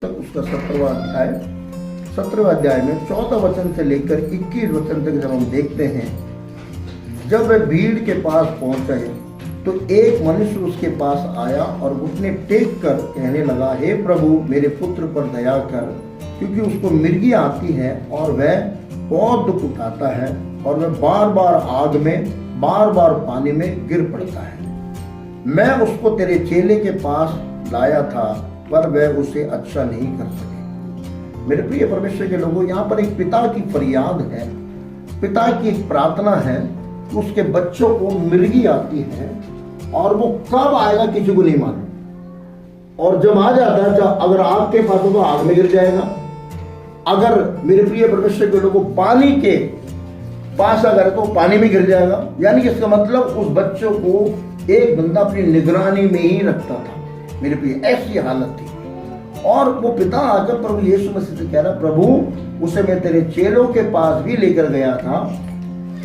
उसका 17वां अध्याय में 14 वचन से लेकर 21 वचन तक जब हम देखते हैं, जब वह भीड़ के पास पहुंचे तो एक मनुष्य उसके पास आया और घुटने टेक कर कहने लगा, हे प्रभु मेरे पुत्र पर दया कर, क्योंकि उसको मिर्गी आती है और वह बहुत दुख उठाता है और वह बार बार आग में बार बार पानी में गिर पड़ता है। मैं उसको तेरे चेले के पास लाया था पर वह उसे अच्छा नहीं कर सके। मेरे प्रिय परमेश्वर के लोगों, यहाँ पर एक पिता की फरियाद है, पिता की एक प्रार्थना है। उसके बच्चों को मिर्गी आती है और वो कब आएगा किसी को नहीं मालूम, और जब आ जाता है, जब अगर आग के पास हो तो आग में गिर जाएगा, अगर मेरे प्रिय परमेश्वर के लोगों पानी के पास अगर तो पानी में गिर जाएगा। यानी कि इसका मतलब उस बच्चों को एक बंदा अपनी निगरानी में ही रखता था। मेरे प्रिय ऐसी हालत थी, और वो पिता आकर प्रभु यीशु मसीह से कह रहा, प्रभु उसे मैं तेरे चेलों के पास भी लेकर गया था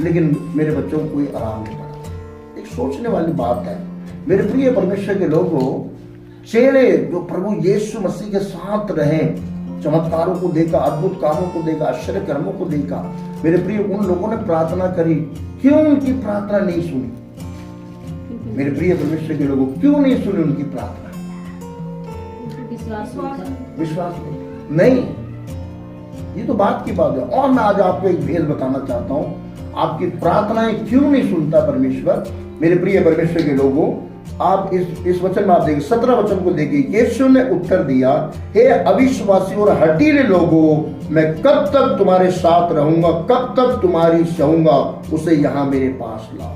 लेकिन मेरे बच्चों को कोई आराम नहीं पड़ा। एक सोचने वाली बात है मेरे प्रिय परमेश्वर के लोगों, चेले जो प्रभु यीशु मसीह के साथ रहे, चमत्कारों को देखा, अद्भुत कामों को देखा, आश्चर्य कर्मों को देखा, मेरे प्रिय उन लोगों ने प्रार्थना करी, क्यों उनकी प्रार्थना नहीं सुनी? मेरे प्रिय परमेश्वर के लोगों, क्यों नहीं सुनी उनकी प्रार्थना? विश्वास नहीं। ये तो बात की बात है। और मैं आज आपको एक भेद बताना चाहता हूं, आपकी प्रार्थनाएं क्यों नहीं सुनता परमेश्वर? मेरे प्रिय परमेश्वर के लोगों, आप इस वचन में आप देखिए, 17 वचन को देखिए। यीशु ने उत्तर दिया, हे अविश्वासी और हठीले लोगों, मैं कब तक तुम्हारे साथ रहूंगा, कब तक तुम्हारी सहूंगा, उसे यहां मेरे पास लाओ।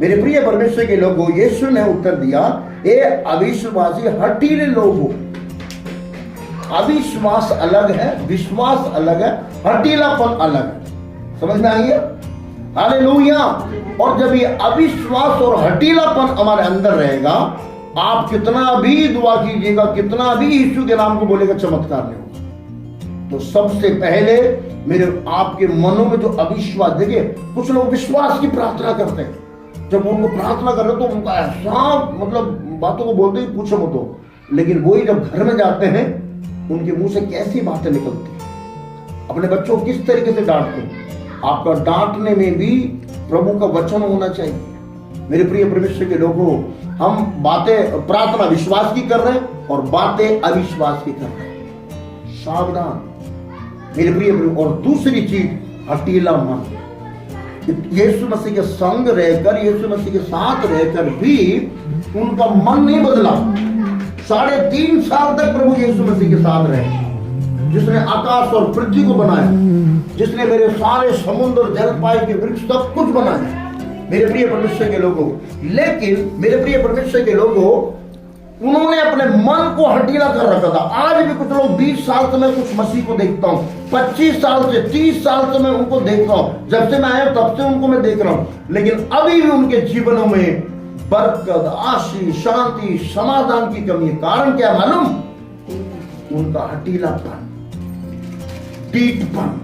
मेरे प्रिय परमेश्वर के लोगों, यीशु ने उत्तर दिया, हे अविश्वासी हठीले लोगों। अविश्वास अलग है, विश्वास अलग है, हठीलापन अलग है। समझ में आई है? हालेलुया। और जब ये अविश्वास और हठीलापन हमारे अंदर रहेगा, आप कितना भी दुआ कीजिएगा, कितना भी यीशु के नाम को बोलेगा, चमत्कार नहीं होगा। तो सबसे पहले मेरे आपके मनों में जो अविश्वास, देखिए कुछ लोग विश्वास की प्रार्थना करते हैं, जब उनको प्रार्थना कर रहे तो उनका ऐसा मतलब बातों को बोलते ही पूछो मत हो, लेकिन वही जब घर में जाते हैं उनके मुंह से कैसी बातें निकलती हैं। अपने बच्चों को किस तरीके से डांटते हैं, आपका डांटने में भी प्रभु का वचन होना चाहिए। मेरे प्रिय परमेश्वर के लोगों, हम बातें प्रार्थना विश्वास की कर रहे हैं और बातें अविश्वास की कर रहे हैं, सावधान मेरे प्रिय। और दूसरी चीज, हठीला मन। यीशु मसीह के संग रहकर, यीशु मसीह के साथ रहकर भी उनका मन नहीं बदला। 3.5 साल तक प्रभु यीशु मसीह के साथ रहे, जिसने आकाश और पृथ्वी को बनाया, जिसने मेरे सारे समुद्र, जलपाई के वृक्ष सब कुछ बनाया, मेरे प्रिय परमेश्वर के लोगों। लेकिन मेरे प्रिय परमेश्वर के लोगों, उन्होंने अपने मन को हठीला कर रखा था। आज भी कुछ लोग 20 साल से मैं कुछ मसीह को देखता हूँ, 25 साल से 30 साल से मैं उनको देख रहा हूँ, जब से मैं आया तब से उनको मैं देख रहा हूँ, लेकिन अभी भी उनके जीवनों में बरकत, आशीष, शांति, समाधान की कमी है। कारण क्या मालूम? उनका हठीलापन, टीठपन।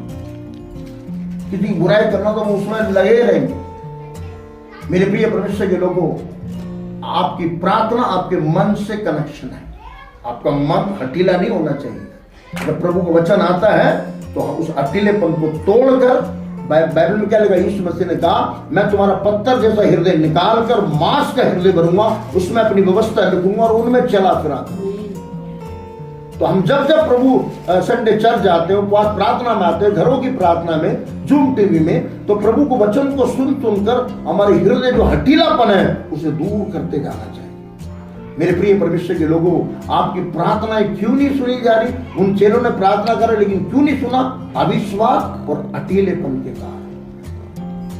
किसी बुराई करना तो उसमें लगे रहेंगे। मेरे प्रिय परमेश्वर के लोगों, आपकी प्रार्थना आपके मन से कनेक्शन है। आपका मन हठीला नहीं होना चाहिए। जब प्रभु का वचन आता है तो उस हठीलेपन को तोड़कर, बाइबल में क्या लिखा? यीशु मसीह ने कहा, मैं तुम्हारा पत्थर जैसा हृदय निकाल कर मांस का हृदय भरूंगा, उसमें अपनी व्यवस्था लिखूंगा और उनमें चला फिरा करूंगा। तो हम जब जब प्रभु संडे चर्च जाते हो, प्रार्थना में आते हैं, घरों की प्रार्थना में, जूम टीवी में, तो प्रभु को वचन को सुन सुनकर हमारे हृदय जो हठीलापन है उसे दूर करते जाना चाहिए। मेरे प्रिय परमेश्वर के लोगों, आपकी प्रार्थनाएं क्यों नहीं सुनी जा रही? उन चेलों ने प्रार्थना करा लेकिन क्यों नहीं सुना? अविश्वास और हठीलेपन के कारण।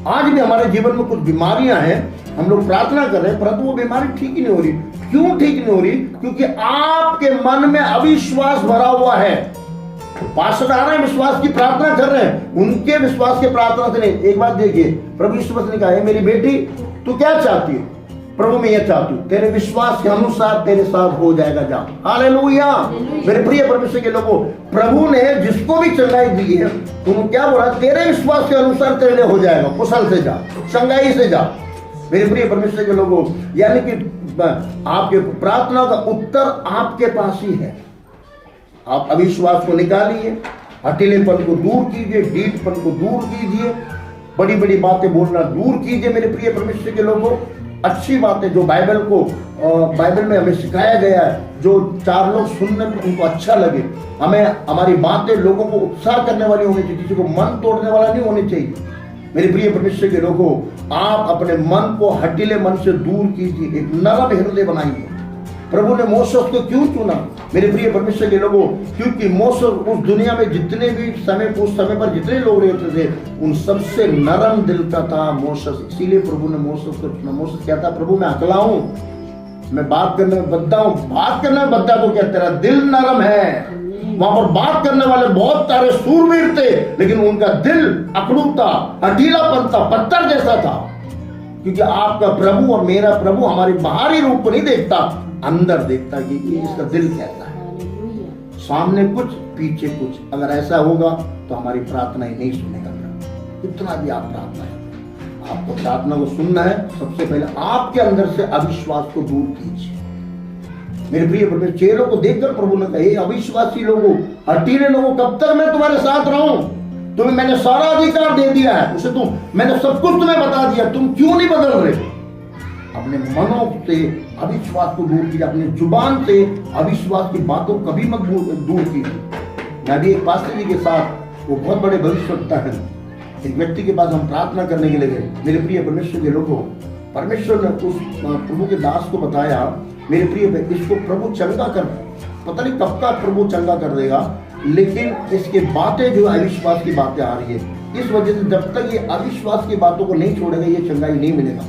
आज भी हमारे जीवन में कुछ बीमारियां हैं, हम लोग प्रार्थना कर रहे हैं परंतु वो बीमारी ठीक ही नहीं हो रही। क्यों ठीक नहीं हो रही? क्योंकि आपके मन में अविश्वास भरा हुआ है। पास्टर आ रहे हैं, विश्वास की प्रार्थना कर रहे हैं, उनके विश्वास के प्रार्थना से नहीं। एक बात देखिए, प्रभु यीशु मसीह ने कहा, है मेरी बेटी तू क्या चाहती है? प्रभु मैं ये चाहती हूँ, तेरे विश्वास के अनुसार तेरे साथ हो जाएगा, जा। हालेलुया। मेरे प्रिय परमेश्वर के लोगों, प्रभु ने जिसको भी चंगाई दी है तुम क्या बोला? तेरे विश्वास के अनुसार तेरे लिए हो जाएगा, कुशल से जा, चंगाई से जा। मेरे प्रिय परमेश्वर के लोगों, यानी कि आपके प्रार्थना का उत्तर आपके पास ही है। आप अविश्वास को निकालिए, हठीलेपन को दूर कीजिए, ढीठपन को दूर कीजिए, बड़ी बड़ी बातें बोलना दूर कीजिए। मेरे प्रिय परमेश्वर के लोगों, अच्छी बातें जो बाइबल में हमें सिखाया गया है, जो 4 लोग सुनने में उनको अच्छा लगे, हमें हमारी बातें लोगों को उत्साह करने वाली होनी चाहिए, किसी को मन तोड़ने वाला नहीं होनी चाहिए। मेरे प्रिय परमेश्वर के लोगों, आप अपने मन को हठीले मन से दूर कीजिए, एक नरम हृदय बनाइए। प्रभु ने मोसेस को क्यों चुना मेरे प्रिय परमेश्वर के लोगों? क्योंकि मोसेस उस दुनिया में जितने भी उस समय पर जितने लोग रहते थे, उन सबसे नरम दिल का था मोसेस। इसीलिए प्रभु ने मोसेस को चुना। मोसेस क्या था? प्रभु मैं अकेला हूं, मैं बात करने में बद्दा हूं। बात करने में बद्दा तो क्या, तेरा दिल नरम है। वहां पर बात करने वाले बहुत सारे सूरवीर थे, लेकिन उनका दिल अकड़ू था, हठीलापन था, पत्थर जैसा था। क्योंकि आपका प्रभु और मेरा प्रभु हमारे बाहरी रूप को नहीं देखता, अंदर देखता कि इसका दिल कैसा है। सामने कुछ, पीछे कुछ। अगर ऐसा होगा तो हमारी प्रार्थना ही नहीं सुनेगा प्रभु, इतना भी आप प्रार्थना है। आपको प्रार्थना को सुनना है, सबसे पहले आपके अंदर से अविश्वास को दूर कीजिए। मेरे प्रिय परमेश्वर, चेलों को देखकर प्रभु ने कहा, अविश्वासी लोगों, हठीले लोगों, कब तक मैं तुम्हारे साथ रहूं? तुम्हें मैंने सारा अधिकार दे दिया है, उसे मैंने सब कुछ तुम्हें बता दिया, तुम क्यों नहीं बदल रहे? अपने मनों से अविश्वास को दूर कीजिए, अपने जुबान से अविश्वास की बातों कभी मत दूर कीजिए। मैं भी एक पास्टर जी के साथ, वो बहुत बड़े भविष्यवक्ता है, एक व्यक्ति के पास हम प्रार्थना करने के लिए गए। मेरे प्रिय परमेश्वर के लोगों, परमेश्वर ने उस प्रभु के दास को बताया, मेरे प्रिय, इसको प्रभु चंगा कर, पता नहीं कब का प्रभु चंगा कर देगा, लेकिन इसके बातें जो अविश्वास की बातें आ रही है, इस वजह से जब तक ये अविश्वास की बातों को नहीं छोड़ेगा, ये चंगाई नहीं मिलेगा।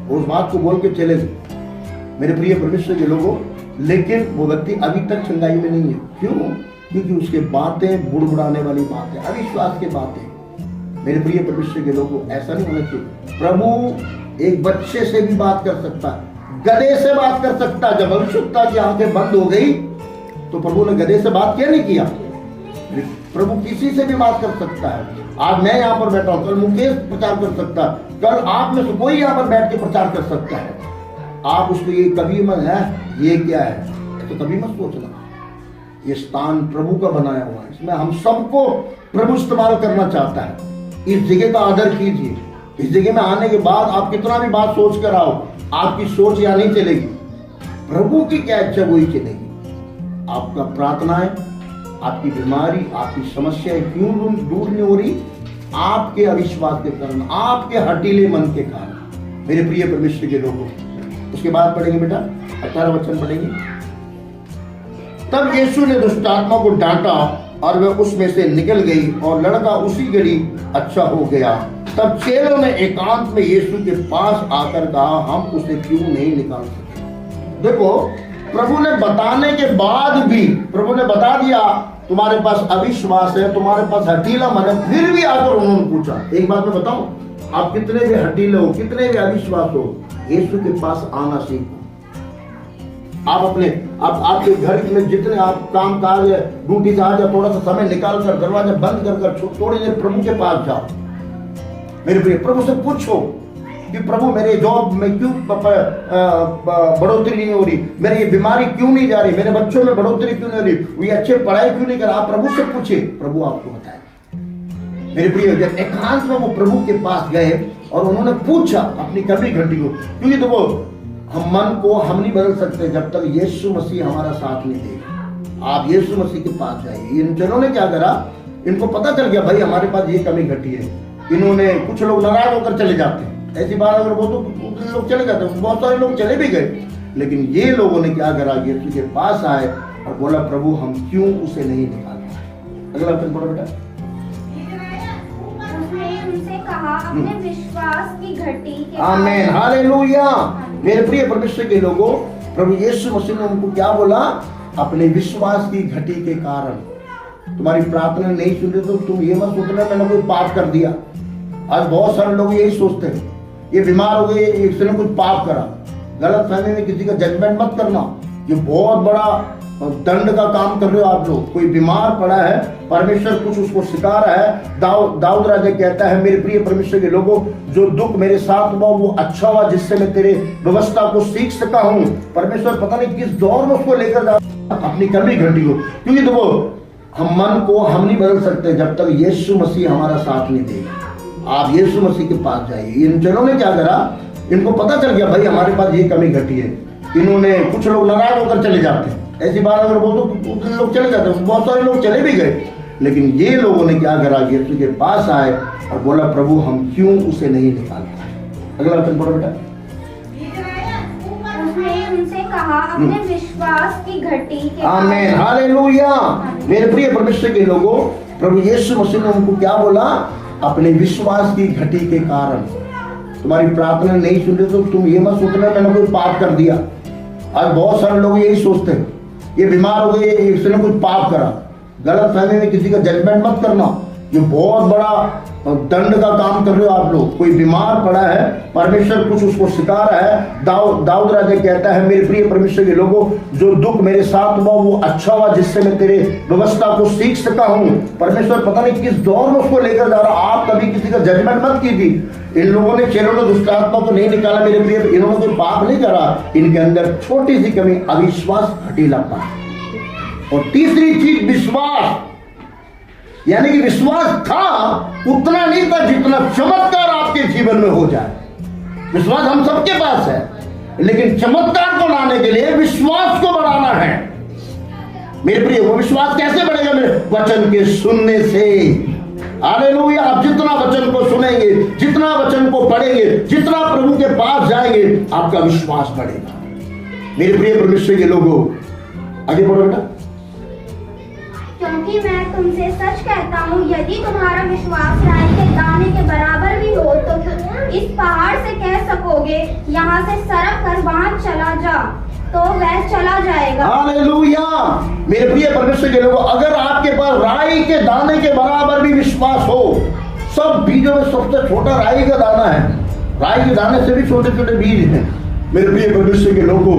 उस बात को बोल के चले गए मेरे प्रिय परमेश्वर के लोगों, लेकिन वो व्यक्ति अभी तक चंगाई में नहीं है। क्यों? क्योंकि उसके बातें बुड़बुड़ाने वाली बातें, अविश्वास की बातें। मेरे प्रिय परमेश्वर के लोगों, ऐसा नहीं होना चाहिए। प्रभु एक बच्चे से भी बात कर सकता है, गधे से बात कर सकता है। जब भविष्यवक्ता की आंखें बंद हो गई तो प्रभु ने गधे से बात क्यों नहीं किया? प्रभु किसी से भी बात कर सकता है। आज मैं यहाँ पर बैठा हूँ, कल मुकेश प्रचार कर सकता है, कल आप में से कोई यहाँ पर बैठ के प्रचार कर सकता है। आप उसको ये कभी मत है, ये क्या है, तो कभी मत सोचना। ये स्थान प्रभु का बनाया हुआ है, इसमें हम सबको प्रभु इस्तेमाल करना चाहता है। इस जगह का आदर कीजिए। इस जगह में आने के बाद आप कितना भी बात सोच कर आओ, आपकी सोच यहाँ नहीं चलेगी। प्रभु की क्या इच्छा वही चलेगी। आपका प्रार्थना है, आपकी बीमारी, आपकी समस्याएं क्यों दूर नहीं हो रही? आपके अविश्वास के कारण, आपके हठीले मन के कारण। मेरे प्रिय परमेश्वर के लोगों, उसके बाद पढ़ेंगे बेटा, 18 वचन पढ़ेंगे। तब यीशु ने दुष्ट आत्मा को डांटा और वह उसमें से निकल गई और लड़का उसी घड़ी अच्छा हो गया। तब चेलों ने एकांत में यीशु के पास आकर कहा, हम उसे क्यों नहीं निकाल सके? देखो, प्रभु ने बताने के बाद भी, प्रभु ने बता दिया तुम्हारे पास अविश्वास है, तुम्हारे पास हठीला मन है, फिर भी आकर उन्होंने पूछा। एक बात मैं बताऊं, आप कितने भी हठीले हो, कितने भी अविश्वास हो, यीशु के पास आना सीखो। आप आपके घर में जितने आप काम काज है, ड्यूटी से आ जाओ, थोड़ा सा समय निकाल कर दरवाजा बंद कर थोड़ी देर प्रभु के पास जाओ। मेरे प्रिय, प्रभु से पूछो कि प्रभु मेरे जॉब में क्यों बढ़ोतरी नहीं हो रही, मेरी ये बीमारी क्यों नहीं जा रही, मेरे बच्चों में बढ़ोतरी क्यों नहीं हो रही, ये अच्छे पढ़ाई क्यों नहीं कर रहा। आप प्रभु से पूछे, प्रभु आपको बताए। मेरे प्रिय, जब एकांत में वो प्रभु के पास गए और उन्होंने पूछा अपनी कमी घटी को, क्योंकि देखो हम मन को हम नहीं बदल सकते जब तक यीशु मसीह हमारा साथ नहीं देगा। आप यीशु मसीह के पास जाइए। इन जनों ने क्या करा, इनको पता चल गया भाई हमारे पास ये कमी घटी है। इन्होंने, कुछ लोग नाराज होकर चले जाते हैं, ऐसी बात अगर वो तो लोग चले जाते हैं, बहुत सारे लोग चले भी गए, लेकिन ये लोगों ने क्या करा, यीशु के पास आए और बोला, प्रभु हम क्यों उसे नहीं निकालते? अगला वचन पढ़ो बेटा। उसने उनसे कहा, अपने विश्वास की घटी के आमीन, हालेलुया। मेरे प्रिय परमेश्वर के लोगों, प्रभु यीशु मसीह ने उनको क्या बोला? अपने विश्वास की घटी के कारण। तुम्हारी प्रार्थना नहीं सुन रही तो तुम ये मत सोचना मैंने कोई पाप कर दिया। आज बहुत सारे लोग यही सोचते हैं, ये बीमार हो गए, इसने कुछ पाप करा। गलत फहमी में किसी का जजमेंट मत करना। ये बहुत बड़ा दंड का काम कर रहे हो आप लोग। कोई बीमार पड़ा है, परमेश्वर कुछ उसको सिखा रहा है। दाऊद राजा कहता है, मेरे प्रिय परमेश्वर के लोगों, जो दुख मेरे साथ हुआ वो अच्छा हुआ, जिससे मैं तेरे व्यवस्था को सीख सका हूँ। परमेश्वर पता नहीं किस दौर में उसको लेकर जा अपनी कमी घटी हो। क्योंकि देखो, हम मन को हम नहीं बदल सकते जब तक यीशु मसीह हमारा साथ नहीं देगा। आप यीशु मसीह के पास जाइए। इन जनों ने क्या करा, इनको पता चल गया भाई हमारे पास ये कमी घटी है। इन्होंने, कुछ लोग नाराज होकर चले जाते हैं, ऐसी बात अगर बोल तो लोग चले जाते हैं, बहुत सारे लोग चले भी गए। लेकिन ये लोगों ने क्या करा, यीशु के पास आए और बोला, प्रभु हम क्यों उसे नहीं निकालते। अगला वचन पढ़ो बेटा। उसने उनसे कहा, अपने विश्वास की घटी के आमीन, हालेलुया। मेरे प्रिय परमेश्वर के लोगों, प्रभु यीशु मसीह ने उनको क्या बोला, अपने विश्वास की घटी के कारण। तुम्हारी प्रार्थना नहीं सुन रही तो तुम ये मत सोचना मैंने कोई पाप कर दिया। आज बहुत सारे लोग यही सोचते हैं, ये बीमार हो गए, इसने कुछ पाप करा। गलत फहमी में किसी का जजमेंट मत करना। ये बहुत बड़ा दंड का काम कर रहे हो आप लोग। कोई बीमार पड़ा है, परमेश्वर कुछ उसको सिखा रहा है। दाऊद राजा कहता है, मेरे प्रिय परमेश्वर के लोगों, जो दुख मेरे साथ हुआ वो अच्छा हुआ, जिससे मैं तेरे व्यवस्था को सीख सका हूँ। परमेश्वर पता नहीं किस दौर में उसको लेकर जा रहा। आप कभी किसी का जजमेंट मत कीजिए। इन लोगों ने, चेलों ने दुष्ट आत्मा को नहीं निकाला मेरे प्रिय, इन्होंने कोई पाप नहीं करा। इनके अंदर छोटी सी कमी, अविश्वास, हठीलापन। और तीसरी चीज विश्वास, यानी कि विश्वास था, उतना नहीं था जितना चमत्कार आपके जीवन में हो जाए। विश्वास हम सबके पास है, लेकिन चमत्कार को लाने के लिए विश्वास को बढ़ाना है। मेरे प्रिय, वो विश्वास कैसे बढ़ेगा? मेरे वचन के सुनने से। हालेलुया। आप जितना वचन को सुनेंगे, जितना वचन को पढ़ेंगे, जितना प्रभु के पास जाएंगे, आपका विश्वास बढ़ेगा। मेरे प्रिय परमेश्वर के लोगों, आगे बढ़ो बेटा। क्योंकि मैं तुमसे सच कहता हूँ, यदि तुम्हारा विश्वास राई के दाने के बराबर भी हो तो इस पहाड़ से कह सकोगे, यहाँ से सरक कर वहाँ चला जा, तो वह चला जाएगा। हालेलुया। मेरे प्रिय परमेश्वर के लोगों, अगर आपके पास राई के दाने के बराबर भी विश्वास हो, सब बीजों में सबसे छोटा राई का दाना है। राई के दाने से भी छोटे छोटे बीज हैं। मेरे प्रिय परमेश्वर के लोगों,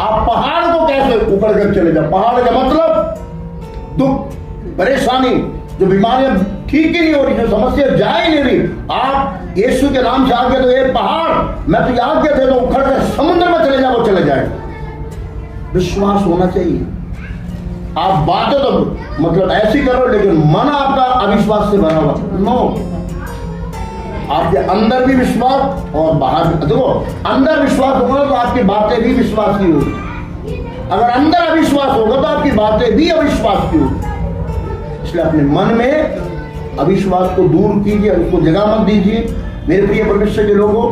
आप पहाड़ को कैसे उकड़ कर चले जाओ? पहाड़ का मतलब दुख, परेशानी, जो बीमारियां ठीक ही नहीं हो रही, जो समस्या जा ही नहीं रही, आप यीशु के नाम से आगे तो ये पहाड़ मैं तो याद कहते तो उखड़ कर समुद्र में चले जाओ, चले जाएगा। विश्वास होना चाहिए। आप बातें तो मतलब ऐसी करो, लेकिन मन आपका अविश्वास से भरा हुआ नो। आपके अंदर भी विश्वास और बाहर भी। देखो, अंदर विश्वास होगा तो आपकी बातें भी विश्वास की होगी। अगर अंदर अविश्वास होगा तो आपकी बातें भी अविश्वास की होगी। इसलिए अपने मन में अविश्वास को दूर कीजिए, उसको जगह मत दीजिए। मेरे प्रिय परमेश्वर के लोगों,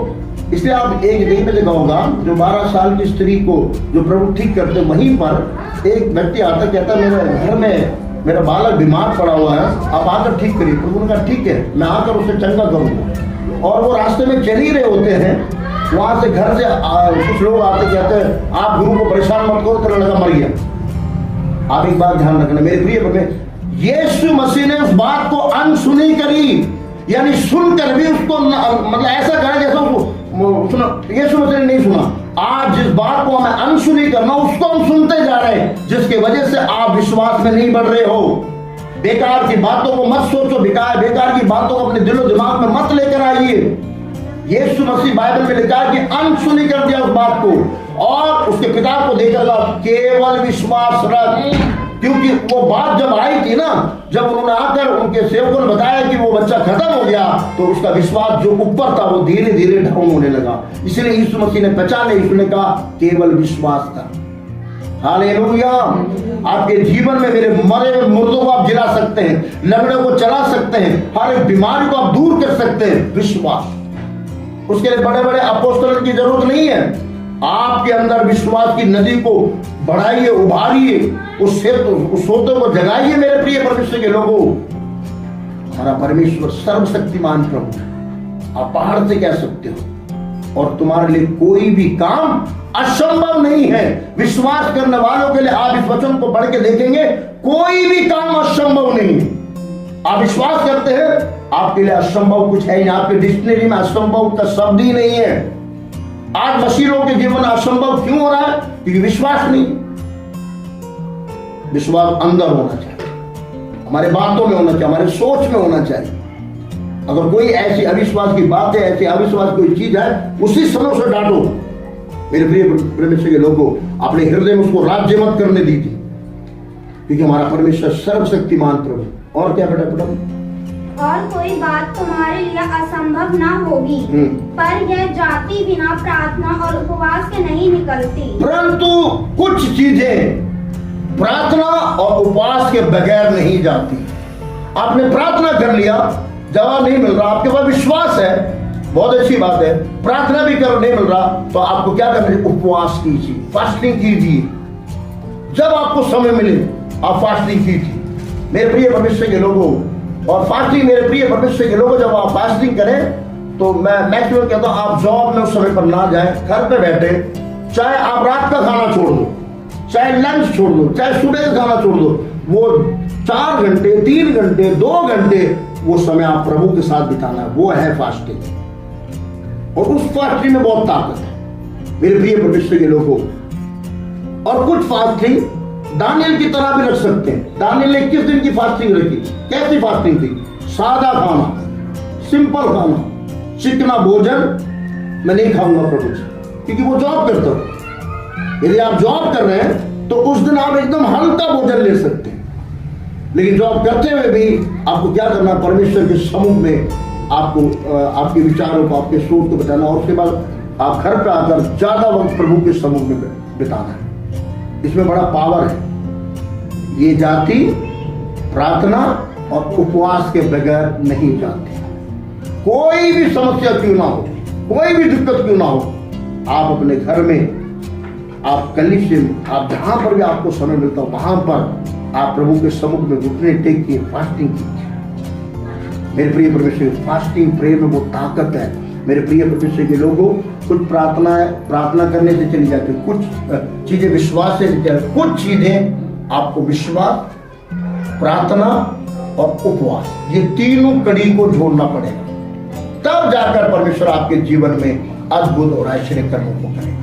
इसलिए आप एक जगह पे देखा होगा, जो 12 साल की स्त्री को जो प्रभु ठीक करते, वहीं पर एक व्यक्ति आता, कहता मेरे घर में मेरा बालक बीमार पड़ा हुआ है, आप आकर ठीक करिए। प्रभु ने कहा ठीक है, मैं आकर उसे चंगा करूंगा। और वो रास्ते में चल ही रहे होते हैं, वहां से घर से कुछ लोग आते, कहते हैं आप गुरु को परेशान मत करो, तेरा लड़का मर गया। आप एक बात ध्यान रखना मेरे प्रिय परमेश्वर, यीशु मसीह ने उस बात को अनसुनी करी, यानी सुनकर भी उसको मतलब ऐसा करा जैसा उसको यीशु मसीह ने नहीं सुना। आज जिस बात को हमें अनसुनी करना, उसको हम सुनते जा रहे हैं, जिसकी वजह से आप विश्वास में नहीं बढ़ रहे हो। बेकार की बातों को मत सोचो, बेकार की बातों को अपने दिलो दिमाग में मत लेकर आइए। यीशु मसीह बाइबल में लिखा है कि अनसुनी कर दिया उस बात को, और उसके पिता को देकर केवल विश्वास रख। क्योंकि वो बात जब आई थी ना, जब उन्होंने आकर उनके सेवकों ने बताया कि वो बच्चा खत्म हो गया, तो उसका विश्वास जो ऊपर था वो धीरे धीरे डाउन होने लगा। इसलिए यीशु मसीह ने पहचाने, यीशु ने कहा केवल विश्वास कर। हालेलुया। आपके जीवन में मेरे मरे हुए मुर्दों को आप जिला सकते हैं, लंगड़ों को चला सकते हैं, हर एक बीमारी को आप दूर कर सकते हैं। विश्वास, उसके लिए बड़े बड़े अपोस्तलन की जरूरत नहीं है। आपके अंदर विश्वास की नदी को बढ़ाइए, उभारिए, उस सोते को जगाइए। मेरे प्रिय परमेश्वर के लोगों, हमारा परमेश्वर सर्वशक्तिमान प्रभु, आप पहाड़ से कह सकते हो, और तुम्हारे लिए कोई भी काम असंभव नहीं है। विश्वास करने वालों के लिए आप इस वचन को पढ़ के देखेंगे, कोई भी काम असंभव नहीं है। आप विश्वास करते हैं, आपके लिए असंभव कुछ है नहीं। आपके डिक्शनरी में असंभव का शब्द ही नहीं है। आज मसीहों के जीवन असंभव क्यों हो रहा है? क्योंकि विश्वास नहीं। विश्वास अंदर होना चाहिए, हमारे बातों में होना चाहिए, हमारे सोच में होना चाहिए। अगर कोई ऐसी अविश्वास की बात है, ऐसी अविश्वास कोई चीज है, उसी समय उसे डांटो। मेरे प्रिय परमेश्वर के लोगों, अपने हृदय में उसको राज्य मत करने दीजिए, क्योंकि हमारा परमेश्वर सर्वशक्तिमान प्रभु। और क्या बेटा? और कोई बात तुम्हारे लिए असंभव ना होगी, पर यह जाति बिना प्रार्थना और उपवास के नहीं निकलती। परंतु कुछ चीजें प्रार्थना और उपवास के बगैर नहीं जाती। आपने प्रार्थना कर लिया, जवाब नहीं मिल रहा, आपके पास विश्वास है, बहुत अच्छी बात है, प्रार्थना भी कर नहीं मिल रहा, तो आपको क्या करना है? उपवास कीजिए, फास्टिंग कीजिए। जब आपको समय मिले आप फास्टिंग कीजिए मेरे प्रिय परमेश्वर के लोगों। और फास्टिंग मेरे प्रिय परमेश्वर के लोगों, जब आप फास्टिंग करें तो मैं मैक्सिमम कहता हूं आप जॉब में उस समय पर ना जाएं, घर पे बैठे, चाहे आप रात का खाना छोड़ दो, चाहे लंच छोड़ दो, चाहे सुबह का खाना छोड़ दो, वो 4 घंटे 3 घंटे 2 घंटे वो समय आप प्रभु के साथ बिताना, वो है फास्टिंग। और उस फास्टिंग में बहुत ताकत है मेरे प्रिय परमेश्वर के लोगों। और कुछ फास्टिंग दानियल की तरह भी रख सकते हैं। दानियल ने 21 दिन की फास्टिंग रखी। कैसी फास्टिंग थी? सादा खाना, सिंपल खाना, चिकना भोजन मैं नहीं खाऊंगा प्रभु जी, क्योंकि वो जॉब करता है। यदि आप जॉब कर रहे हैं तो उस दिन आप एकदम हल्का भोजन ले सकते हैं, लेकिन जॉब करते हुए भी आपको क्या करना? परमेश्वर के सम्मुख में आपको आपके विचारों को, आपके सोच को बताना, और उसके बाद आप घर पर आकर ज्यादा वक्त प्रभु के सम्मुख में बिताना है। इसमें बड़ा पावर है। ये जाति प्रार्थना और उपवास के बगैर नहीं जाती। कोई भी समस्या क्यों ना हो, कोई भी दिक्कत क्यों ना हो, आप अपने घर में, आप कलीसिया में, आप जहां पर भी आपको समय मिलता हो वहां पर आप प्रभु के सम्मुख में घुटने टेकिए, फास्टिंग कीजिए। मेरे प्रिय परमेश्वर, फास्टिंग प्रेयर में वो ताकत है मेरे प्रिय परमेश्वर के लोगों। कुछ प्रार्थना करने से चली जाती है, कुछ चीजें विश्वास से चली जाती, कुछ चीजें आपको विश्वास, प्रार्थना और उपवास, ये तीनों कड़ी को जोड़ना पड़ेगा, तब जाकर परमेश्वर आपके जीवन में अद्भुत और आश्चर्य कर्मों को करेगा।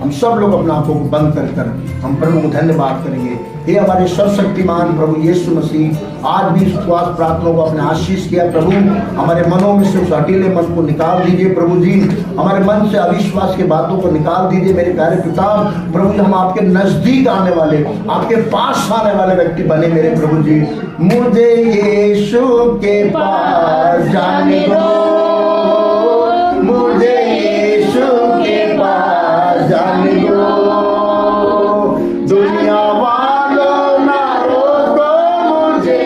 हम सब लोग अपना आंखों को बंद कर हम प्रभु को धन्यवाद करेंगे। हे हमारे सर्वशक्तिमान प्रभु यीशु मसीह, आज भी उपवास प्रार्थना को आपने आशीष किया प्रभु। हमारे मनों में से उस हटीले मन को निकाल दीजिए प्रभु जी, हमारे मन से अविश्वास की बातों को निकाल दीजिए मेरे प्यारे पिता। प्रभु जी, हम आपके नजदीक आने वाले, आपके पास आने वाले व्यक्ति बने मेरे प्रभु जी। मुझे यीशु के पास जाने दो, मुझे यीशु के पास जाने दो, दुनिया वालों ना रोको मुझे,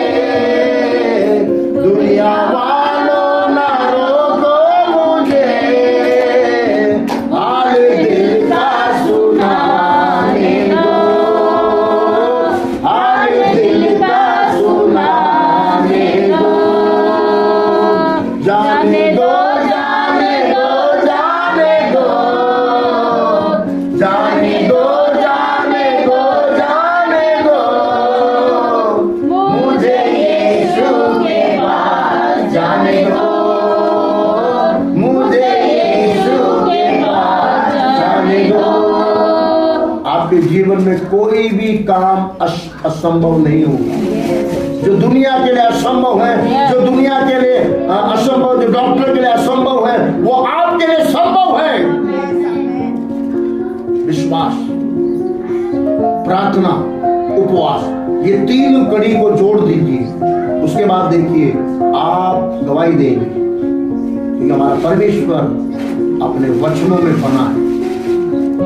दुनिया वालों ना रोको मुझे, हाल दिल का सुनाने दो, हाल दिल का सुनाने दो, जाने दो, जाने दो, जाने दो, जाने दो, जाने दो, जाने दो, मुझे यीशु के पास जाने दो, मुझे यीशु के पास जाने दो। आपके जीवन में कोई भी काम असंभव नहीं होगा। जो दुनिया के लिए असंभव है, जो दुनिया के लिए असंभव, जो डॉक्टर के लिए असंभव है, वो आपके लिए संभव है। विश्वास, प्रार्थना, उपवास, ये तीन कड़ी को जोड़ दीजिए, उसके बाद देखिए आप गवाही देंगे, क्योंकि हमारा परमेश्वर अपने वचनों में बना है।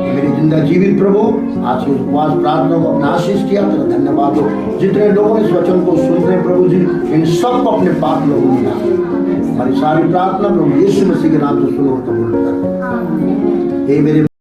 मेरी जिंदा जीवित प्रभु, आज के उपवास प्रार्थना को अपना आशीष किया, तो धन्यवाद हो। जितने लोगों इस वचन को सुन रहे प्रभु जी, इन सबको अपने पाप लोगों में हमारी सारी प्रार्थना प्रभु यीशु मसीह के नाम से सुनो और कबूल करें। हे मेरे